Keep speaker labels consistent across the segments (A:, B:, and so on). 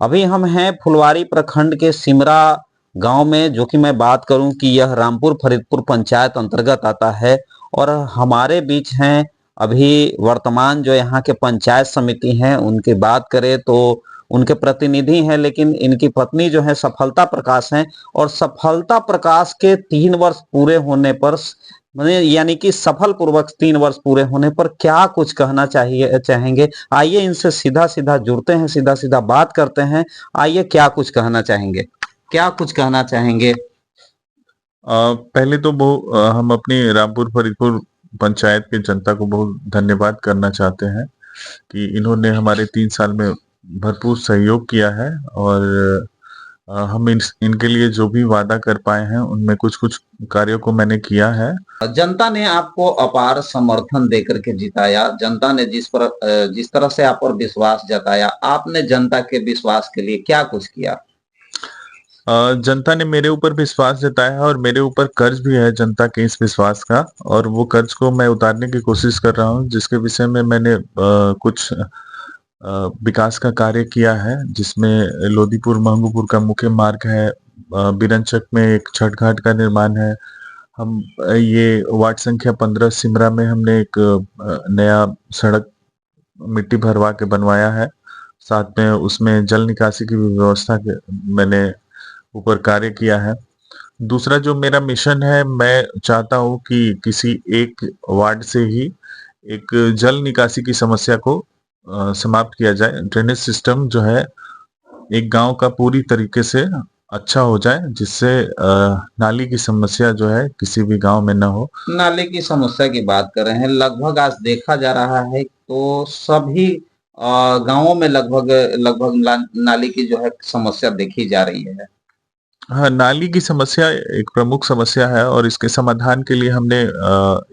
A: अभी हम हैं फुलवारी प्रखंड के सिमरा गांव में, जो कि मैं बात करूं कि यह रामपुर फरीदपुर पंचायत अंतर्गत आता है। और हमारे बीच हैं अभी वर्तमान जो यहाँ के पंचायत समिति हैं, उनकी बात करें तो उनके प्रतिनिधि हैं, लेकिन इनकी पत्नी जो है सफलता प्रकाश हैं। और सफलता प्रकाश के 3 वर्ष पूरे होने पर, मैंने यानी कि सफल पूर्वक 3 वर्ष पूरे होने पर क्या कुछ कहना चाहिए चाहेंगे। आइए इनसे सीधा सीधा जुड़ते हैं, सीधा सीधा बात करते हैं। आइए, क्या कुछ कहना चाहेंगे, क्या कुछ कहना चाहेंगे।
B: पहले तो हम अपनी रामपुर फरीदपुर पंचायत की जनता को बहुत धन्यवाद करना चाहते हैं कि इन्होंने हमारे 3 साल में भरपूर सहयोग किया है। और हम इनके लिए जो भी वादा कर पाए हैं उनमें कुछ कुछ कार्यों को मैंने किया है।
A: जनता ने आपको अपार समर्थन देकर के जिताया। जनता ने जिस तरह से आप पर विश्वास जताया, आपने जनता के विश्वास के लिए क्या कुछ किया।
B: जनता ने मेरे ऊपर विश्वास जताया है और मेरे ऊपर कर्ज भी है जनता के इस विश्वास का, और वो कर्ज को मैं उतारने की कोशिश कर रहा हूँ, जिसके विषय में मैंने कुछ विकास का कार्य किया है, जिसमें लोदीपुर महंगूपुर का मुख्य मार्ग है, बिरंचक में एक छठ घाट का निर्माण है। हम ये वार्ड संख्या 15 सिमरा में हमने एक नया सड़क मिट्टी भरवा के बनवाया है। साथ में उसमें जल निकासी की भी व्यवस्था मैंने ऊपर कार्य किया है। दूसरा जो मेरा मिशन है, मैं चाहता हूँ कि किसी एक वार्ड से ही एक जल निकासी की समस्या को समाप्त किया जाए। ड्रेनेज सिस्टम जो है एक गांव का पूरी तरीके से अच्छा हो जाए, जिससे नाली की समस्या जो है किसी भी गांव में ना हो।
A: नाले की समस्या की बात कर रहे हैं, लगभग आज देखा जा रहा है तो सभी गांवों में लगभग लगभग नाली की जो है समस्या देखी जा रही है।
B: हाँ, नाली की समस्या एक प्रमुख समस्या है, और इसके समाधान के लिए हमने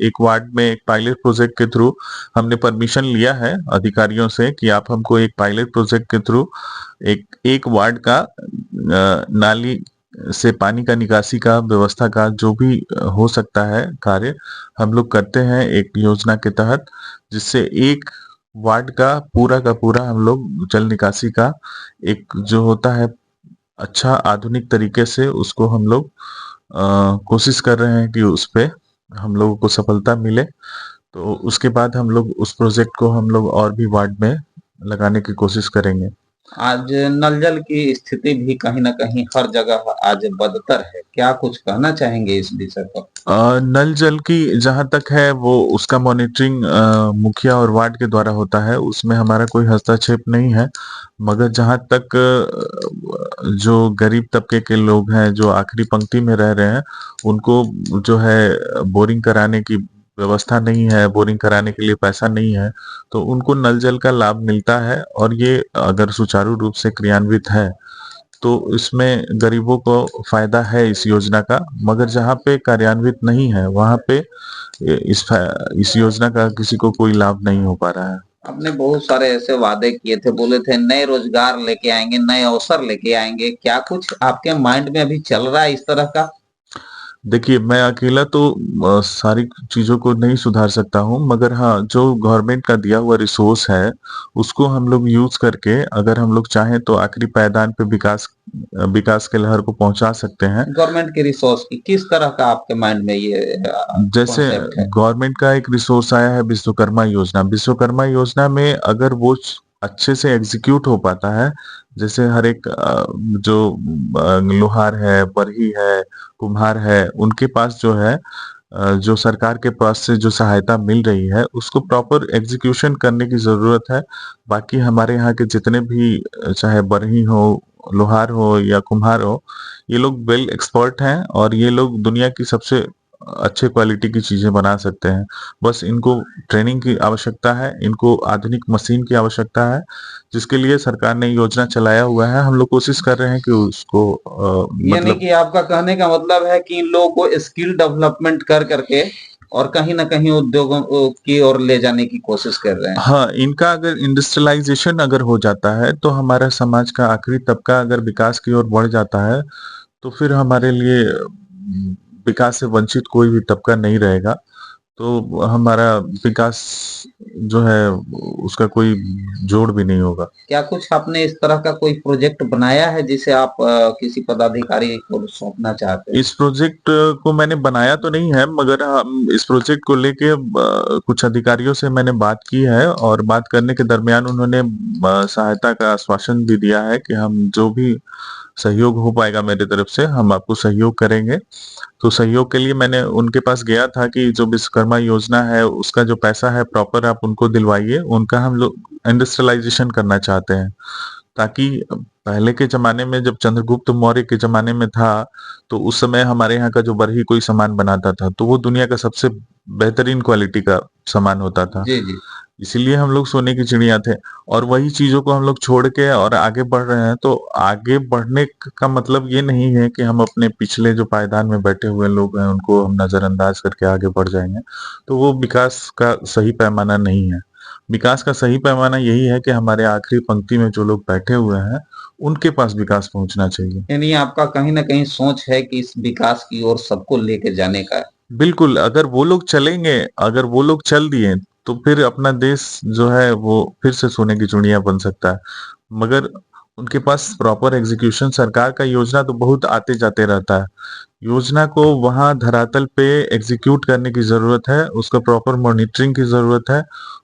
B: एक वार्ड में एक पायलट प्रोजेक्ट के थ्रू हमने परमिशन लिया है अधिकारियों से कि आप हमको एक पायलट प्रोजेक्ट के थ्रू एक एक वार्ड का नाली से पानी का निकासी का व्यवस्था का जो भी हो सकता है कार्य हम लोग करते हैं एक योजना के तहत, जिससे एक वार्ड का पूरा हम लोग जल निकासी का एक जो होता है अच्छा आधुनिक तरीके से उसको हम लोग कोशिश कर रहे हैं कि उस पे हम लोगों को सफलता मिले। तो उसके बाद हम लोग उस प्रोजेक्ट को हम लोग और भी वार्ड में लगाने की कोशिश करेंगे।
A: आज नल जल की स्थिति भी कहीं न कहीं हर जगह आज बदतर है। क्या कुछ कहना चाहेंगे इस विषय पर?
B: नल जल की जहाँ तक है वो उसका मॉनिटरिंग मुखिया और वार्ड के द्वारा होता है, उसमें हमारा कोई हस्तक्षेप नहीं है। मगर जहाँ तक जो गरीब तबके के लोग हैं जो आखिरी पंक्ति में रह रहे हैं, उनको जो है बोरिंग कराने की व्यवस्था नहीं है, बोरिंग कराने के लिए पैसा नहीं है, तो उनको नल जल का लाभ मिलता है। और ये अगर सुचारू रूप से क्रियान्वित है तो इसमें गरीबों को फायदा है इस योजना का। मगर जहाँ पे कार्यान्वित नहीं है वहाँ पे इस योजना का किसी को कोई लाभ नहीं हो पा रहा है।
A: आपने बहुत सारे ऐसे वादे किए थे, बोले थे नए रोजगार लेके आएंगे, नए अवसर लेके आएंगे। क्या कुछ आपके माइंड में अभी चल रहा है इस तरह का?
B: देखिए, मैं अकेला तो सारी चीज़ों को नहीं सुधार सकता हूँ, मगर हाँ, जो गवर्नमेंट का दिया हुआ रिसोर्स है, उसको हम लोग यूज़ करके अगर हम लोग चाहें तो आखिरी पायदान पे विकास के लहर को पहुँचा सकते हैं।
A: गवर्नमेंट के रिसोर्स की किस तरह का आपके माइंड में ये
B: जैसे
A: कॉन्सेप्ट है?
B: गवर्नमेंट का एक रिसोर्स आया है विश्वकर्मा योजना। विश्वकर्मा योजना में अगर वो अच्छे से एग्जीक्यूट हो पाता है, जैसे हर एक जो लोहार है, बरही है, कुम्हार है, उनके पास जो है जो सरकार के पास से जो सहायता मिल रही है, उसको प्रॉपर एग्जीक्यूशन करने की ज़रूरत है। बाकी हमारे यहाँ के जितने भी चाहे बरही हो, लोहार हो या कुम्हार हो, ये लोग वेल एक्सपर्ट हैं और ये लोग दुनिया की सबसे अच्छे क्वालिटी की चीज़ें बना सकते हैं। बस इनको ट्रेनिंग की आवश्यकता है, इनको आधुनिक मशीन की आवश्यकता है, जिसके लिए सरकार ने योजना चलाया हुआ है। हम लोग कोशिश कर रहे हैं कि उसको
A: यानी
B: मतलब
A: कि आपका कहने का मतलब है कि इन लोगों को स्किल डेवलपमेंट कर करके और कहीं न कहीं उद्योगों की ओर ले जाने की कोशिश कर रहे हैं।
B: हाँ, इनका अगर इंडस्ट्रियलाइज़ेशन अगर हो जाता है, तो हमारा समाज का आखिरी तबका अगर विकास की ओर बढ़ जाता है, तो फिर हमारे लिए विकास से वंचित कोई भी तबका नहीं रहेगा। तो हमारा विकास जो है उसका कोई जोड़ भी नहीं होगा।
A: क्या कुछ आपने इस तरह का कोई प्रोजेक्ट बनाया है जिसे आप किसी पदाधिकारी को सौंपना चाहते हैं?
B: इस प्रोजेक्ट को मैंने बनाया तो नहीं है, मगर हम इस प्रोजेक्ट को लेके कुछ अधिकारियों से मैंने बात की है और बात करने के दरमियान उन्होंने सहायता का आश्वासन भी दिया है कि हम जो भी सहयोग हो पाएगा मेरे तरफ से हम आपको सहयोग करेंगे। तो सहयोग के लिए मैंने उनके पास गया था कि जो विश्वकर्मा योजना है उसका जो पैसा है प्रॉपर आप उनको दिलवाइए, उनका हम लोग इंडस्ट्रियलाइजेशन करना चाहते हैं। ताकि पहले के ज़माने में जब चंद्रगुप्त मौर्य के ज़माने में था, तो उस समय हमारे यहाँ का जो बरही कोई सामान बनाता था, तो वो दुनिया का सबसे बेहतरीन क्वालिटी का सामान होता था।
A: जी, जी।
B: इसीलिए हम लोग सोने की चिड़िया थे और वही चीज़ों को हम लोग छोड़ के और आगे बढ़ रहे हैं, तो आगे बढ़ने का मतलब ये नहीं है कि हम अपने पिछले जो पायदान में बैठे हुए लोग हैं, उनको हम नज़रअंदाज करके आगे बढ़ जाएँगे। तो वो विकास का सही पैमाना नहीं है। विकास का सही पैमाना यही है कि हमारे आखिरी पंक्ति में जो लोग बैठे हुए हैं, उनके पास विकास पहुँचना चाहिए।
A: यानी आपका कहीं न कहीं सोच है कि इस विकास की ओर सबको लेके जाने का है।
B: बिल्कुल, अगर वो लोग चलेंगे, अगर वो लोग चल दिए, तो फिर अपना देश जो है वो फिर से सोने की चिड़िया बन सकता है। मगर उनके पास प्रॉपर एग्ज़ीक्यूशन सरकार का योजना तो बहुत आते-जाते रहता है। योजना को वहाँ धरातल पे एग्ज़ीक्यूट करने की ज़रूरत है, उसका प्रॉपर मॉनिटरिंग की ज़रूरत है।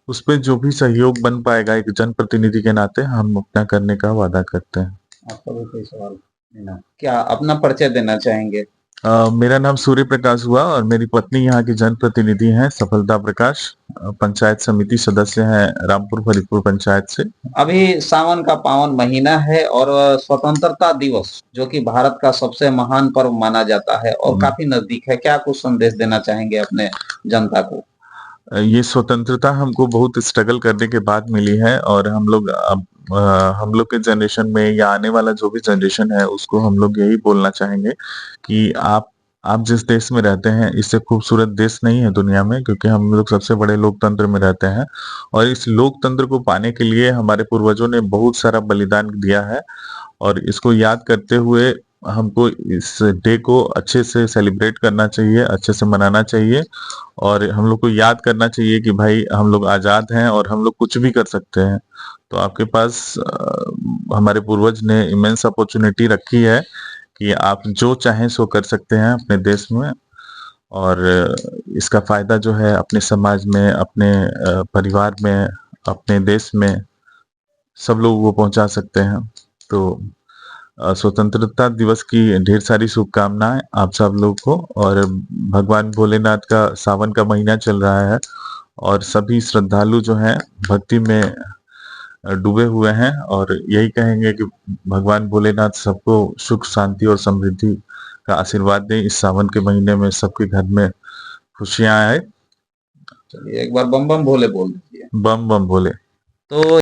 B: उसपे जो भी सहयोग बन पाएगा एक जनप्रतिनिधि के नाते हम अपना करने का वादा करते हैं।
A: आपका भी कोई सवाल है ना? क्या अपना परिचय देना चाहेंगे?
B: मेरा नाम सूर्य प्रकाश हुआ और मेरी पत्नी यहाँ की जनप्रतिनिधि हैं सफलता प्रकाश, पंचायत समिति सदस्य हैं रामपुर फरीदपुर पंचायत से।
A: अभी सावन का पावन महीना है और स्वतंत्रता दिवस जो कि भारत का सबसे महान पर्व माना जाता है और
B: हुँ।
A: काफ़ी नज़दीक है। क्या कुछ संदेश देना चाहेंगे अपने जनता को?
B: ये स्वतंत्रता हमको बहुत स्ट्रगल करने के बाद मिली है और हम लोग अब हम लोग के जनरेशन में या आने वाला जो भी जनरेशन है उसको हम लोग यही बोलना चाहेंगे कि आप जिस देश में रहते हैं इससे खूबसूरत देश नहीं है दुनिया में, क्योंकि हम लोग सबसे बड़े लोकतंत्र में रहते हैं और इस लोकतंत्र को पाने के लिए हमारे पूर्वजों ने बहुत सारा बलिदान दिया है और इसको याद करते हुए हमको इस डे को अच्छे से सेलिब्रेट करना चाहिए, अच्छे से मनाना चाहिए और हम लोग को याद करना चाहिए कि भाई हम लोग आज़ाद हैं और हम लोग कुछ भी कर सकते हैं। तो आपके पास हमारे पूर्वज ने इमेंस अपॉर्च्युनिटी रखी है कि आप जो चाहें सो कर सकते हैं अपने देश में और इसका फ़ायदा जो है अपने समाज में, अपने परिवार में, अपने देश में सब लोगों को पहुँचा सकते हैं। तो स्वतंत्रता दिवस की ढेर सारी शुभकामनाएँ आप सब लोग को और भगवान भोलेनाथ का सावन का महीना चल रहा है और सभी श्रद्धालु जो हैं भक्ति में डूबे हुए हैं और यही कहेंगे कि भगवान भोलेनाथ सबको सुख, शांति और समृद्धि का आशीर्वाद दें। इस सावन के महीने में सबके घर में खुशियाँ आए।
A: चलिए एक बार बम बम भोले बोल दीजिए।
B: बम बम भोले।
A: तो